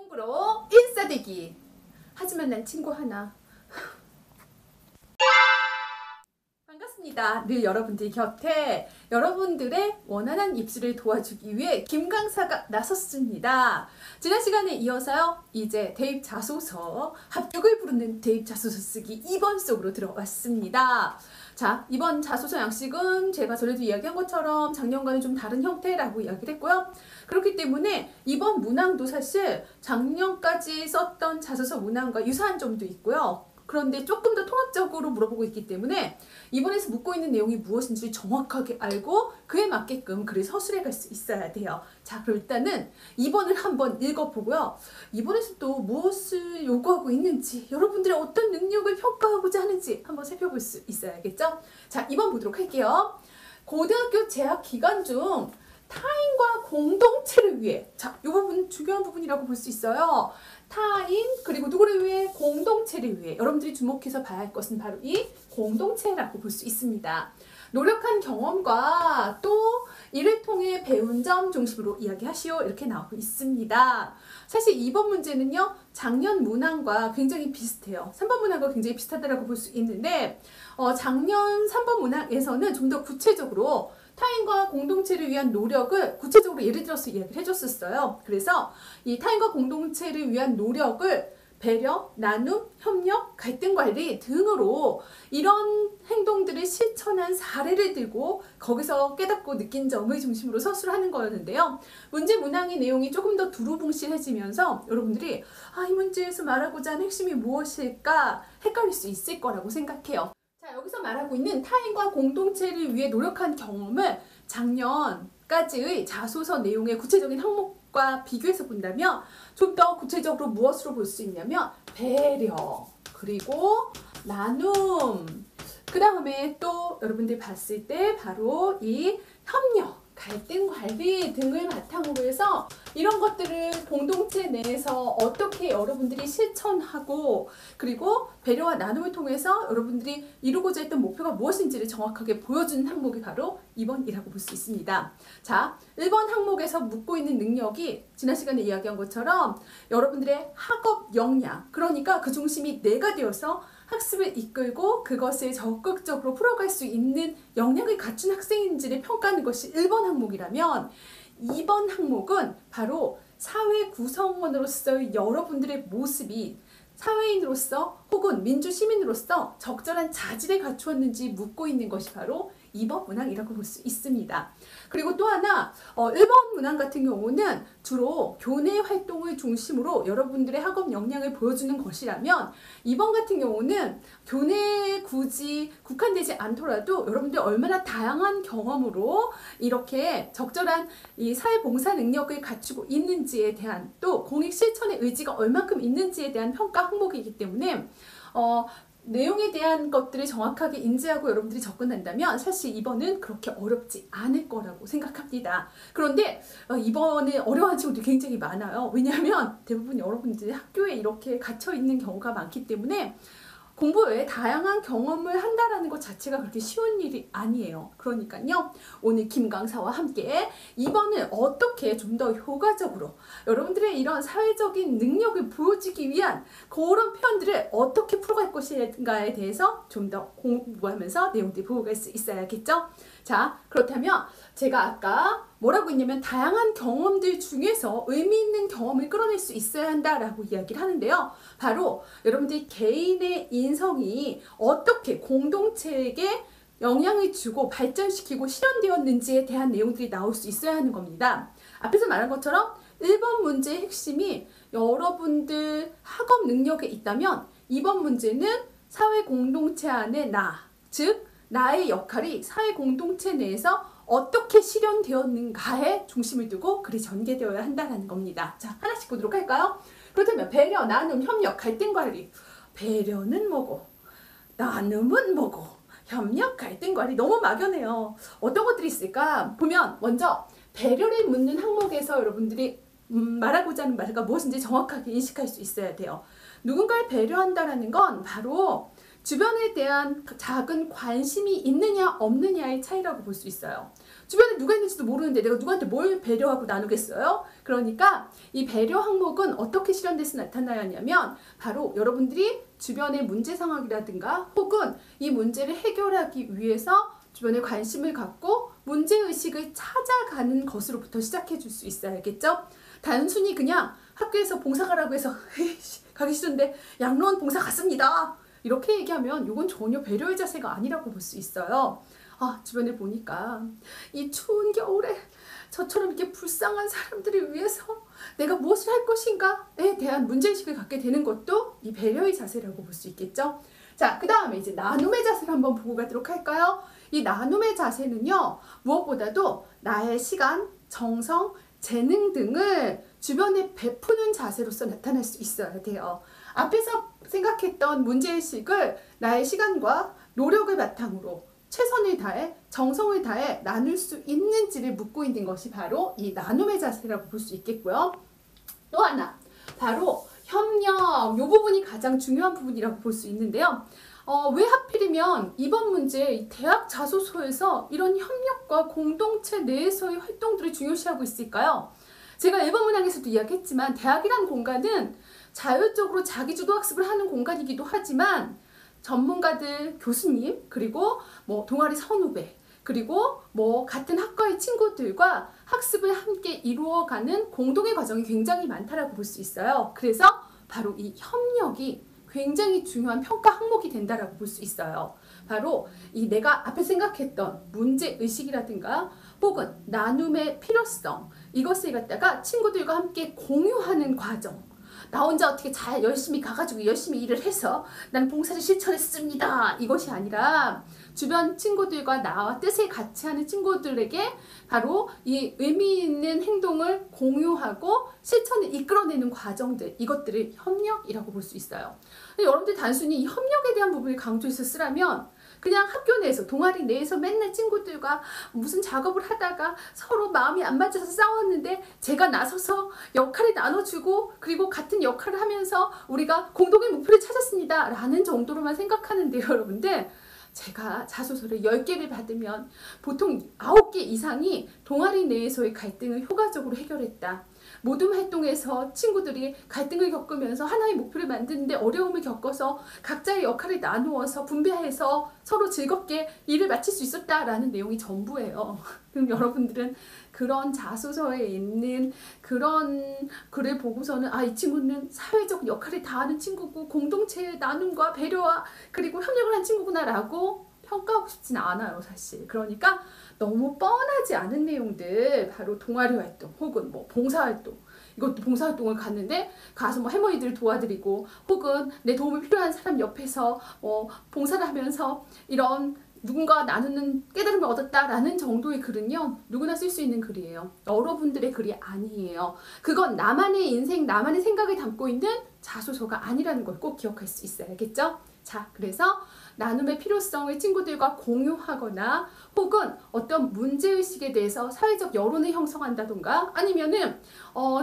친구로 인싸되기. 하지만 난 친구 하나. 반갑습니다. 늘 여러분들 곁에 여러분들의 원활한 입시를 도와주기 위해 김 강사가 나섰습니다. 지난 시간에 이어서요, 이제 대입 자소서 합격을 부르는 대입 자소서 쓰기 2번 속으로 들어왔습니다. 자, 이번 자소서 양식은 제가 전에도 이야기한 것처럼 작년과는 좀 다른 형태라고 이야기를 했고요. 그렇기 때문에 이번 문항도 사실 작년까지 썼던 자소서 문항과 유사한 점도 있고요. 그런데 조금 더 통합적으로 물어보고 있기 때문에 이번에서 묻고 있는 내용이 무엇인지 정확하게 알고 그에 맞게끔 글을 서술해 갈 수 있어야 돼요. 자, 그럼 일단은 2번을 한번 읽어보고요. 이번에서 또 무엇을 요구하고 있는지, 여러분들의 어떤 능력을 평가하고자 하는지 한번 살펴볼 수 있어야겠죠? 자, 2번 보도록 할게요. 고등학교 재학 기간 중 타인과 공동체를 위해, 자, 이 부분 중요한 부분이라고 볼 수 있어요. 타인, 그리고 누구를 위해? 공동체를 위해. 여러분들이 주목해서 봐야 할 것은 바로 이 공동체라고 볼 수 있습니다. 노력한 경험과 또 이를 통해 배운 점 중심으로 이야기하시오, 이렇게 나오고 있습니다. 사실 2번 문제는요, 작년 문항과 굉장히 비슷해요. 3번 문항과 굉장히 비슷하다고 볼 수 있는데 작년 3번 문항에서는 좀 더 구체적으로 타인과 공동체를 위한 노력을 구체적으로 예를 들어서 이야기를 해줬었어요. 그래서 이 타인과 공동체를 위한 노력을 배려, 나눔, 협력, 갈등 관리 등으로 이런 행동들을 실천한 사례를 들고 거기서 깨닫고 느낀 점을 중심으로 서술하는 거였는데요. 문제 문항의 내용이 조금 더 두루뭉실해지면서 여러분들이 이 문제에서 말하고자 하는 핵심이 무엇일까 헷갈릴 수 있을 거라고 생각해요. 자, 여기서 말하고 있는 타인과 공동체를 위해 노력한 경험을 작년까지의 자소서 내용의 구체적인 항목과 비교해서 본다면 좀 더 구체적으로 무엇으로 볼 수 있냐면 배려, 그리고 나눔, 그 다음에 또 여러분들이 봤을 때 바로 이 협력, 갈등 관리 등을 바탕으로 해서 이런 것들을 공동체 내에서 어떻게 여러분들이 실천하고 그리고 배려와 나눔을 통해서 여러분들이 이루고자 했던 목표가 무엇인지를 정확하게 보여주는 항목이 바로 2번이라고 볼 수 있습니다. 자, 1번 항목에서 묻고 있는 능력이 지난 시간에 이야기한 것처럼 여러분들의 학업 역량, 그러니까 그 중심이 내가 되어서 학습을 이끌고 그것을 적극적으로 풀어갈 수 있는 역량을 갖춘 학생인지를 평가하는 것이 1번 항목이라면 2번 항목은 바로 사회 구성원으로서의 여러분들의 모습이 사회인으로서 혹은 민주시민으로서 적절한 자질을 갖추었는지 묻고 있는 것이 바로 2번 문항이라고 볼 수 있습니다. 그리고 또 하나 1번 문항 같은 경우는 주로 교내 활동을 중심으로 여러분들의 학업 역량을 보여주는 것이라면 2번 같은 경우는 교내에 굳이 국한되지 않더라도 여러분들이 얼마나 다양한 경험으로 이렇게 적절한 이 사회봉사 능력을 갖추고 있는지에 대한 또 공익 실천의 의지가 얼만큼 있는지에 대한 평가 항목이기 때문에 내용에 대한 것들을 정확하게 인지하고 여러분들이 접근한다면 사실 2번은 그렇게 어렵지 않을 거라고 생각합니다. 그런데 2번은 어려워하는 친구들이 굉장히 많아요. 왜냐하면 대부분 여러분들이 학교에 이렇게 갇혀 있는 경우가 많기 때문에 공부 외에 다양한 경험을 한다는 것 자체가 그렇게 쉬운 일이 아니에요. 그러니까요, 오늘 김 강사와 함께 2번을 어떻게 좀 더 효과적으로 여러분들의 이런 사회적인 능력을 보여주기 위한 그런 표현들을 어떻게 풀어갈 것인가에 대해서 좀 더 공부하면서 내용들을 보고 갈 수 있어야겠죠? 자, 그렇다면 제가 아까 뭐라고 했냐면 다양한 경험들 중에서 의미 있는 경험을 끌어낼 수 있어야 한다라고 이야기를 하는데요. 바로 여러분들이 개인의 인성이 어떻게 공동체에게 영향을 주고 발전시키고 실현되었는지에 대한 내용들이 나올 수 있어야 하는 겁니다. 앞에서 말한 것처럼 1번 문제의 핵심이 여러분들 학업 능력에 있다면 2번 문제는 사회 공동체 안에 즉 나의 역할이 사회 공동체 내에서 어떻게 실현되었는가에 중심을 두고 글이 전개되어야 한다는 겁니다. 자, 하나씩 보도록 할까요? 그렇다면 배려, 나눔, 협력, 갈등 관리. 배려는 뭐고, 나눔은 뭐고, 협력, 갈등 관리. 너무 막연해요. 어떤 것들이 있을까? 보면 먼저 배려를 묻는 항목에서 여러분들이 말하고자 하는 말과 무엇인지 정확하게 인식할 수 있어야 돼요. 누군가를 배려한다는 건 바로 주변에 대한 작은 관심이 있느냐 없느냐의 차이라고 볼 수 있어요. 주변에 누가 있는지도 모르는데 내가 누구한테 뭘 배려하고 나누겠어요? 그러니까 이 배려 항목은 어떻게 실현돼서 나타나냐면 바로 여러분들이 주변의 문제 상황이라든가 혹은 이 문제를 해결하기 위해서 주변에 관심을 갖고 문제의식을 찾아가는 것으로부터 시작해 줄 수 있어야 알겠죠? 단순히 그냥 학교에서 봉사 가라고 해서 가기 싫은데 양로원 봉사 갔습니다. 이렇게 얘기하면 이건 전혀 배려의 자세가 아니라고 볼 수 있어요. 아, 주변에 보니까 이 추운 겨울에 저처럼 이렇게 불쌍한 사람들을 위해서 내가 무엇을 할 것인가에 대한 문제의식을 갖게 되는 것도 이 배려의 자세라고 볼 수 있겠죠. 자, 그 다음에 이제 나눔의 자세를 한번 보고 가도록 할까요? 이 나눔의 자세는요, 무엇보다도 나의 시간, 정성, 재능 등을 주변에 베푸는 자세로서 나타날 수 있어야 돼요. 앞에서 생각했던 문제의식을 나의 시간과 노력을 바탕으로 최선을 다해 정성을 다해 나눌 수 있는지를 묻고 있는 것이 바로 이 나눔의 자세라고 볼 수 있겠고요. 또 하나, 바로 협력. 이 부분이 가장 중요한 부분이라고 볼 수 있는데요. 왜 하필이면 이번 문제 대학 자소서에서 이런 협력과 공동체 내에서의 활동들을 중요시하고 있을까요? 제가 1번 문항에서도 이야기했지만 대학이라는 공간은 자율적으로 자기주도 학습을 하는 공간이기도 하지만 전문가들, 교수님, 그리고 뭐 동아리 선후배, 그리고 뭐 같은 학과의 친구들과 학습을 함께 이루어가는 공동의 과정이 굉장히 많다라고 볼 수 있어요. 그래서 바로 이 협력이 굉장히 중요한 평가 항목이 된다라고 볼 수 있어요. 바로 이 내가 앞에 생각했던 문제의식이라든가 혹은 나눔의 필요성, 이것을 갖다가 친구들과 함께 공유하는 과정. 나 혼자 어떻게 잘 열심히 가가지고 열심히 일을 해서 난 봉사를 실천했습니다. 이것이 아니라 주변 친구들과 나와 뜻을 같이 하는 친구들에게 바로 이 의미 있는 행동을 공유하고 실천을 이끌어내는 과정들, 이것들을 협력이라고 볼 수 있어요. 여러분들 단순히 이 협력에 대한 부분을 강조해서 쓰라면 그냥 학교 내에서 동아리 내에서 맨날 친구들과 무슨 작업을 하다가 서로 마음이 안 맞아서 싸웠는데 제가 나서서 역할을 나눠주고 그리고 같은 역할을 하면서 우리가 공동의 목표를 찾았습니다 라는 정도로만 생각하는데요, 여러분들. 제가 자소서를 10개를 받으면 보통 9개 이상이 동아리 내에서의 갈등을 효과적으로 해결했다. 모둠 활동에서 친구들이 갈등을 겪으면서 하나의 목표를 만드는데 어려움을 겪어서 각자의 역할을 나누어서 분배해서 서로 즐겁게 일을 마칠 수 있었다라는 내용이 전부예요. 그럼 여러분들은 그런 자소서에 있는 그런 글을 보고서는 아, 이 친구는 사회적 역할을 다하는 친구고 공동체의 나눔과 배려와 그리고 협력을 한 친구구나 라고 평가하고 싶지는 않아요, 사실. 그러니까 너무 뻔하지 않은 내용들, 바로 동아리 활동 혹은 뭐 봉사활동, 이것도 봉사활동을 갔는데 가서 뭐 할머니들 도와드리고 혹은 내 도움이 필요한 사람 옆에서 봉사를 하면서 이런 누군가 나누는 깨달음을 얻었다라는 정도의 글은요, 누구나 쓸 수 있는 글이에요. 여러분들의 글이 아니에요. 그건 나만의 인생, 나만의 생각을 담고 있는 자소서가 아니라는 걸 꼭 기억할 수 있어야 알겠죠? 자, 그래서 나눔의 필요성을 친구들과 공유하거나 혹은 어떤 문제의식에 대해서 사회적 여론을 형성한다던가 아니면은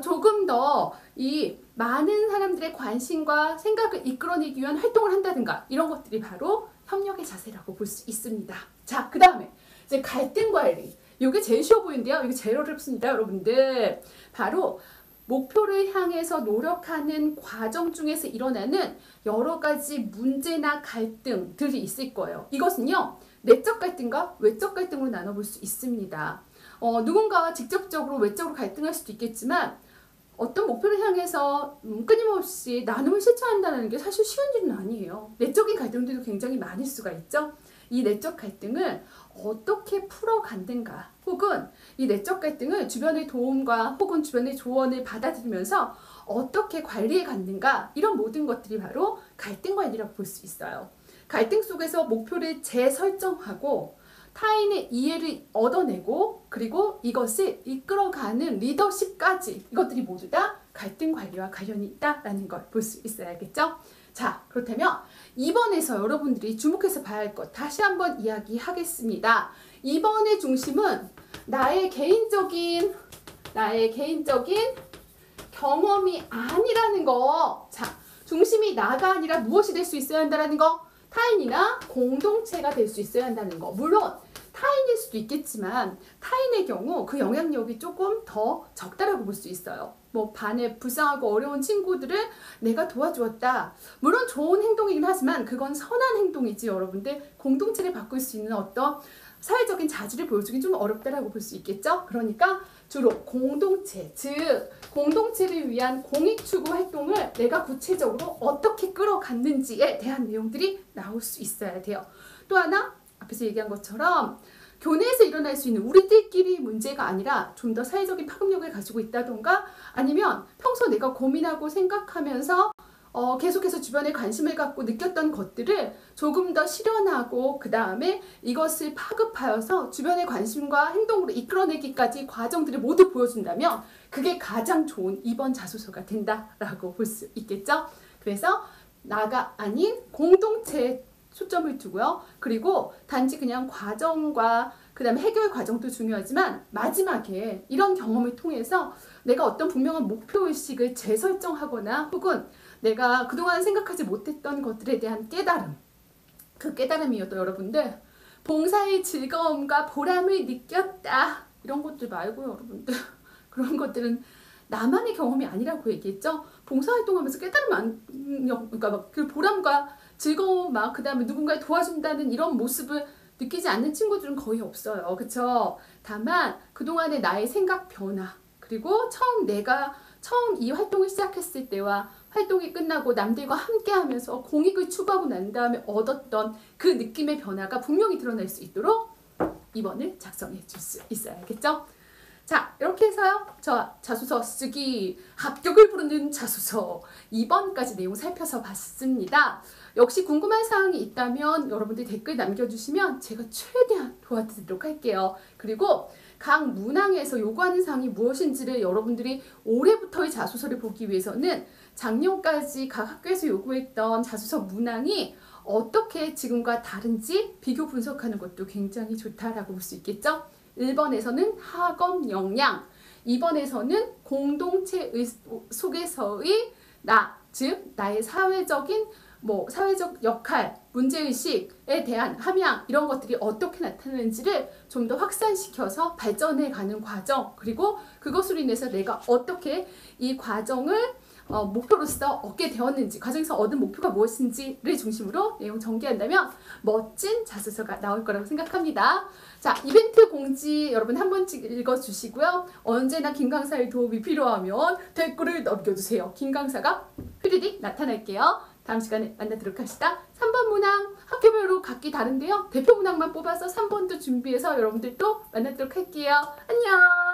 조금 더 이 많은 사람들의 관심과 생각을 이끌어내기 위한 활동을 한다든가 이런 것들이 바로 협력의 자세라고 볼 수 있습니다. 자, 그 다음에 이제 갈등 관리. 이게 제일 쉬워 보이는데요. 이게 제일 어렵습니다, 여러분들. 바로 목표를 향해서 노력하는 과정 중에서 일어나는 여러 가지 문제나 갈등들이 있을 거예요. 이것은요, 내적 갈등과 외적 갈등으로 나눠볼 수 있습니다. 누군가와 직접적으로 외적으로 갈등할 수도 있겠지만 어떤 목표를 향해서 끊임없이 나눔을 실천한다는 게 사실 쉬운 일은 아니에요. 내적인 갈등들도 굉장히 많을 수가 있죠. 이 내적 갈등을 어떻게 풀어간든가 혹은 이 내적 갈등을 주변의 도움과 혹은 주변의 조언을 받아들이면서 어떻게 관리해 갔는가, 이런 모든 것들이 바로 갈등 관리라고 볼 수 있어요. 갈등 속에서 목표를 재설정하고 타인의 이해를 얻어내고 그리고 이것을 이끌어가는 리더십까지, 이것들이 모두 다 갈등 관리와 관련이 있다는 걸 볼 수 있어야겠죠. 자, 그렇다면 2번에서 여러분들이 주목해서 봐야 할 것 다시 한번 이야기하겠습니다. 2번의 중심은 나의 개인적인 경험이 아니라는 거. 자, 중심이 나가 아니라 무엇이 될 수 있어야 한다는 거? 타인이나 공동체가 될 수 있어야 한다는 거. 물론 타인일 수도 있겠지만 타인의 경우 그 영향력이 조금 더 적다라고 볼 수 있어요. 뭐 반에 불쌍하고 어려운 친구들을 내가 도와주었다. 물론 좋은 행동이긴 하지만 그건 선한 행동이지 여러분들 공동체를 바꿀 수 있는 어떤 사회적인 자질을 보여주기 좀 어렵다라고 볼 수 있겠죠. 그러니까 주로 공동체, 즉 공동체를 위한 공익추구 활동을 내가 구체적으로 어떻게 끌어갔는지에 대한 내용들이 나올 수 있어야 돼요. 또 하나 앞에서 얘기한 것처럼 교내에서 일어날 수 있는 우리들끼리 문제가 아니라 좀 더 사회적인 파급력을 가지고 있다던가 아니면 평소 내가 고민하고 생각하면서 계속해서 주변에 관심을 갖고 느꼈던 것들을 조금 더 실현하고 그 다음에 이것을 파급하여서 주변의 관심과 행동으로 이끌어내기까지 과정들을 모두 보여준다면 그게 가장 좋은 이번 자소서가 된다라고 볼 수 있겠죠. 그래서 나가 아닌 공동체에 초점을 두고요. 그리고 단지 그냥 과정과 그 다음에 해결 과정도 중요하지만 마지막에 이런 경험을 통해서 내가 어떤 분명한 목표의식을 재설정하거나 혹은 내가 그동안 생각하지 못했던 것들에 대한 깨달음, 그 깨달음이어도 여러분들 봉사의 즐거움과 보람을 느꼈다 이런 것들 말고요 여러분들 그런 것들은 나만의 경험이 아니라고 얘기했죠. 봉사활동하면서 깨달음 안, 그러니까 막 그 보람과 즐거움 막 그 다음에 누군가를 도와준다는 이런 모습을 느끼지 않는 친구들은 거의 없어요. 그쵸? 다만 그동안의 나의 생각 변화 그리고 내가 처음 이 활동을 시작했을 때와 활동이 끝나고 남들과 함께 하면서 공익을 추구하고 난 다음에 얻었던 그 느낌의 변화가 분명히 드러날 수 있도록 이번을 작성해 줄 수 있어야겠죠? 자, 이렇게 해서요. 저 자소서 쓰기 합격을 부르는 자소서 2번까지 내용 살펴서 봤습니다. 역시 궁금한 사항이 있다면 여러분들 댓글 남겨주시면 제가 최대한 도와드리도록 할게요. 그리고 각 문항에서 요구하는 사항이 무엇인지를 여러분들이 올해부터의 자소서를 보기 위해서는 작년까지 각 학교에서 요구했던 자소서 문항이 어떻게 지금과 다른지 비교 분석하는 것도 굉장히 좋다라고 볼 수 있겠죠. 1번에서는 학업 역량, 2번에서는 공동체 속에서의 나, 즉 나의 사회적 역할, 문제의식에 대한 함양 이런 것들이 어떻게 나타나는지를 좀 더 확산시켜서 발전해가는 과정 그리고 그것으로 인해서 내가 어떻게 이 과정을 목표로서 얻게 되었는지 과정에서 얻은 목표가 무엇인지를 중심으로 내용 전개한다면 멋진 자소서가 나올 거라고 생각합니다. 자, 이벤트 공지 여러분 한 번씩 읽어주시고요. 언제나 김 강사의 도움이 필요하면 댓글을 남겨주세요. 김 강사가 휘리릭 나타날게요. 다음 시간에 만나도록 합시다. 3번 문항 학교별로 각기 다른데요. 대표 문항만 뽑아서 3번도 준비해서 여러분들 또 만나도록 할게요. 안녕.